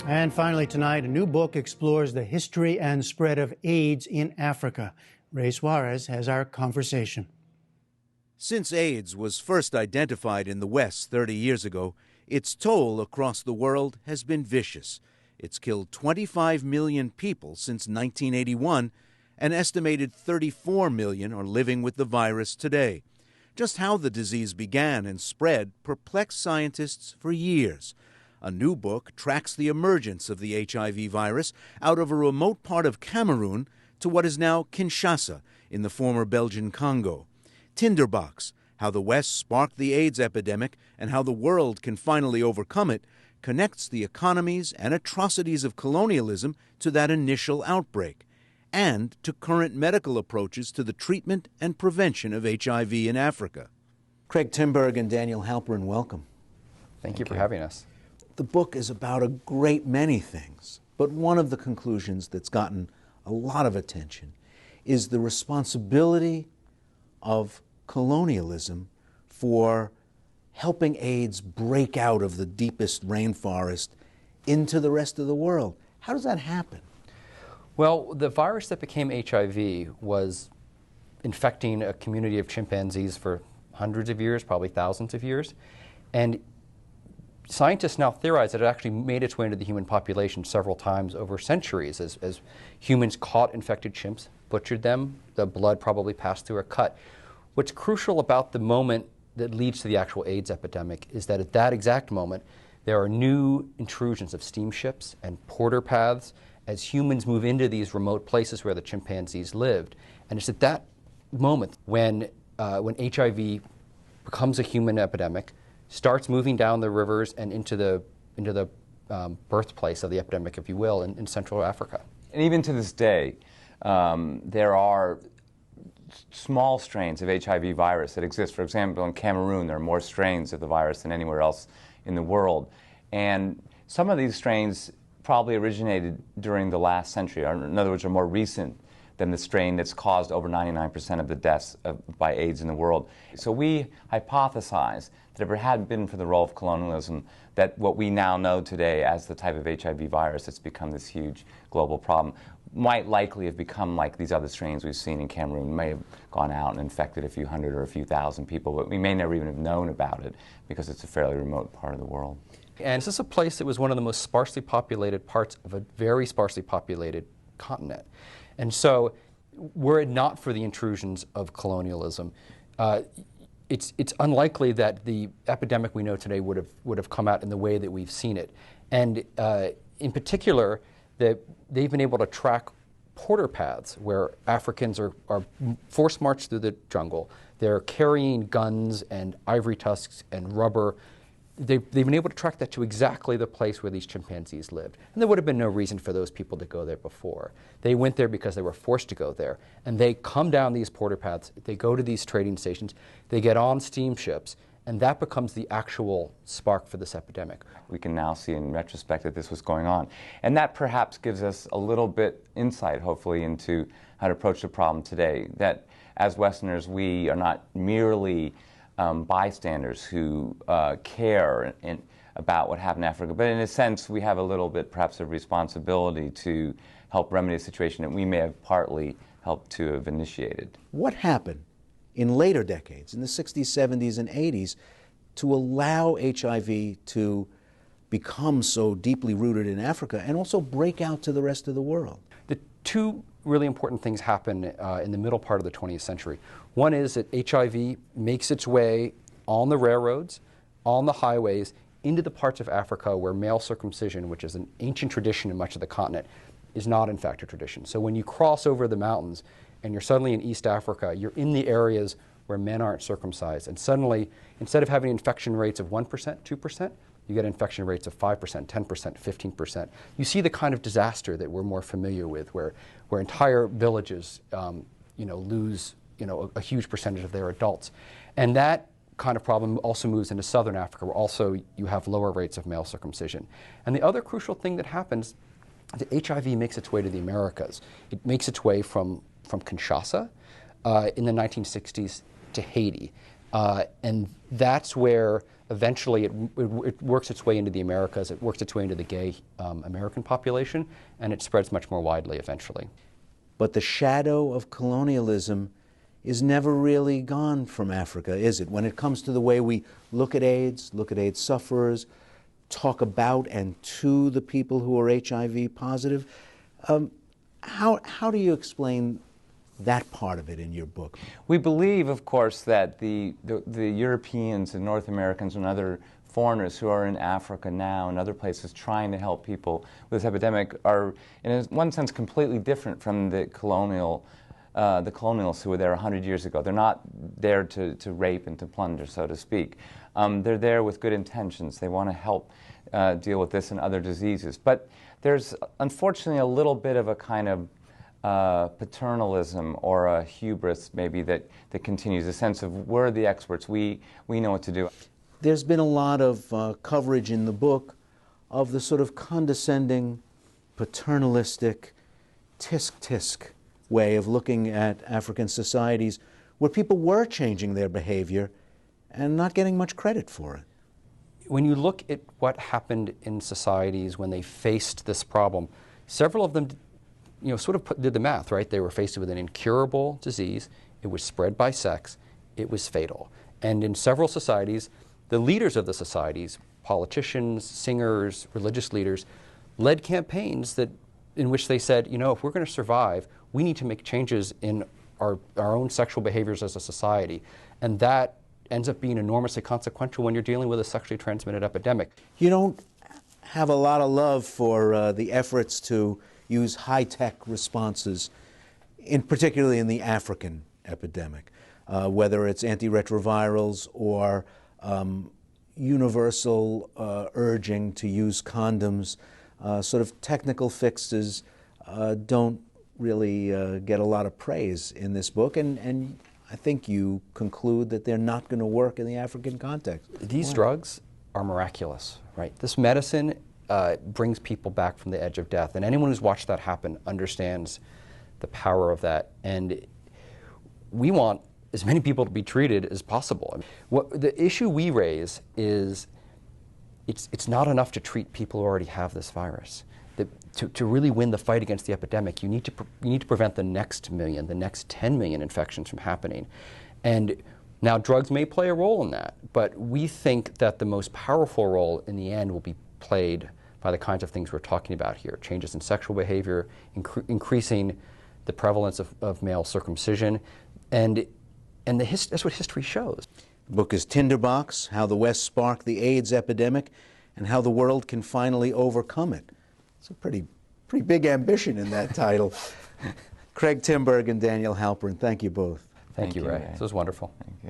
And finally tonight, a new book explores the history and spread of AIDS in Africa. Ray Suarez has our conversation. Since AIDS was first identified in the West 30 years ago, its toll across the world has been vicious. It's killed 25 million people since 1981. An estimated 34 million are living with the virus today. Just how the disease began and spread perplexed scientists for years. A new book tracks the emergence of the HIV virus out of a remote part of Cameroon to what is now Kinshasa in the former Belgian Congo. Tinderbox, how the West sparked the AIDS epidemic and how the world can finally overcome it, connects the economies and atrocities of colonialism to that initial outbreak, and to current medical approaches to the treatment and prevention of HIV in Africa. Craig Timberg and Daniel Halperin, welcome. Thank you for having us. The book is about a great many things, but one of the conclusions that's gotten a lot of attention is the responsibility of colonialism for helping AIDS break out of the deepest rainforest into the rest of the world. How does that happen? Well, the virus that became HIV was infecting a community of chimpanzees for hundreds of years, probably thousands of years. And scientists now theorize that it actually made its way into the human population several times over centuries as humans caught infected chimps, butchered them, the blood probably passed through a cut. What's crucial about the moment that leads to the actual AIDS epidemic is that at that exact moment, there are new intrusions of steamships and porter paths as humans move into these remote places where the chimpanzees lived. And it's at that moment when HIV becomes a human epidemic, starts moving down the rivers and into the birthplace of the epidemic, if you will, in Central Africa. And even to this day, there are small strains of HIV virus that exist. For example, in Cameroon, there are more strains of the virus than anywhere else in the world. And some of these strains probably originated during the last century, or in other words, are more recent than the strain that's caused over 99% of the deaths by AIDS in the world. So we hypothesize that if it hadn't been for the role of colonialism, that what we now know today as the type of HIV virus that's become this huge global problem might likely have become like these other strains we've seen in Cameroon. May have gone out and infected a few hundred or a few thousand people, but we may never even have known about it because it's a fairly remote part of the world. And this is a place that was one of the most sparsely populated parts of a very sparsely populated continent. And so, were it not for the intrusions of colonialism, it's unlikely that the epidemic we know today would have come out in the way that we've seen it. And in particular, they've been able to track porter paths where Africans are forced marched through the jungle. They're carrying guns and ivory tusks and rubber. They've been able to track that to exactly the place where these chimpanzees lived. And there would have been no reason for those people to go there before. They went there because they were forced to go there. And they come down these porter paths, they go to these trading stations, they get on steamships, and that becomes the actual spark for this epidemic. We can now see in retrospect that this was going on. And that perhaps gives us a little bit insight, hopefully, into how to approach the problem today. That as Westerners, we are not merely bystanders who care about what happened in Africa, but in a sense we have a little bit perhaps of responsibility to help remedy a situation that we may have partly helped to have initiated. What happened in later decades, in the 60s, 70s, and 80s, to allow HIV to become so deeply rooted in Africa and also break out to the rest of the world? The two really important things happen in the middle part of the 20th century. One is that HIV makes its way on the railroads, on the highways, into the parts of Africa where male circumcision, which is an ancient tradition in much of the continent, is not in fact a tradition. So when you cross over the mountains and you're suddenly in East Africa, you're in the areas where men aren't circumcised. And suddenly, instead of having infection rates of 1%, 2%, you get infection rates of 5%, 10%, 15%. You see the kind of disaster that we're more familiar with, where entire villages lose a huge percentage of their adults. And that kind of problem also moves into southern Africa, where also you have lower rates of male circumcision. And the other crucial thing that happens is that HIV makes its way to the Americas. It makes its way from Kinshasa in the 1960s to Haiti. And that's where Eventually, it works its way into the Americas, it works its way into the gay American population, and it spreads much more widely eventually. But the shadow of colonialism is never really gone from Africa, is it? When it comes to the way we look at AIDS sufferers, talk about and to the people who are HIV positive, how do you explain that part of it in your book? We believe, of course, that the Europeans and North Americans and other foreigners who are in Africa now and other places trying to help people with this epidemic are, in one sense, completely different from the colonialists who were there 100 years ago. They're not there to rape and to plunder, so to speak. They're there with good intentions. They want to help deal with this and other diseases. But there's, unfortunately, a little bit of a kind of paternalism or a hubris maybe that continues, a sense of we're the experts, we know what to do. There's been a lot of coverage in the book of the sort of condescending, paternalistic, tisk-tisk way of looking at African societies where people were changing their behavior and not getting much credit for it. When you look at what happened in societies when they faced this problem, several of them sort of did the math, right? They were faced with an incurable disease, it was spread by sex, it was fatal. And in several societies, the leaders of the societies, politicians, singers, religious leaders, led campaigns in which they said, if we're going to survive, we need to make changes in our own sexual behaviors as a society. And that ends up being enormously consequential when you're dealing with a sexually transmitted epidemic. You don't have a lot of love for the efforts to use high-tech responses, particularly in the African epidemic, whether it's antiretrovirals or universal urging to use condoms. Sort of technical fixes don't really get a lot of praise in this book, and I think you conclude that they're not going to work in the African context. These drugs are miraculous, right? This medicine brings people back from the edge of death, and anyone who's watched that happen understands the power of that. And we want as many people to be treated as possible. The issue we raise is it's not enough to treat people who already have this virus. To really win the fight against the epidemic, you need to prevent the next million, the next 10 million infections from happening. And now drugs may play a role in that, but we think that the most powerful role in the end will be played by the kinds of things we're talking about here: changes in sexual behavior, increasing the prevalence of male circumcision, and that's what history shows. The book is Tinderbox: How the West Sparked the AIDS Epidemic and How the World Can Finally Overcome It. It's a pretty big ambition in that title. Craig Timberg and Daniel Halperin, thank you both. Thank you, Ray. This was wonderful. Thank you.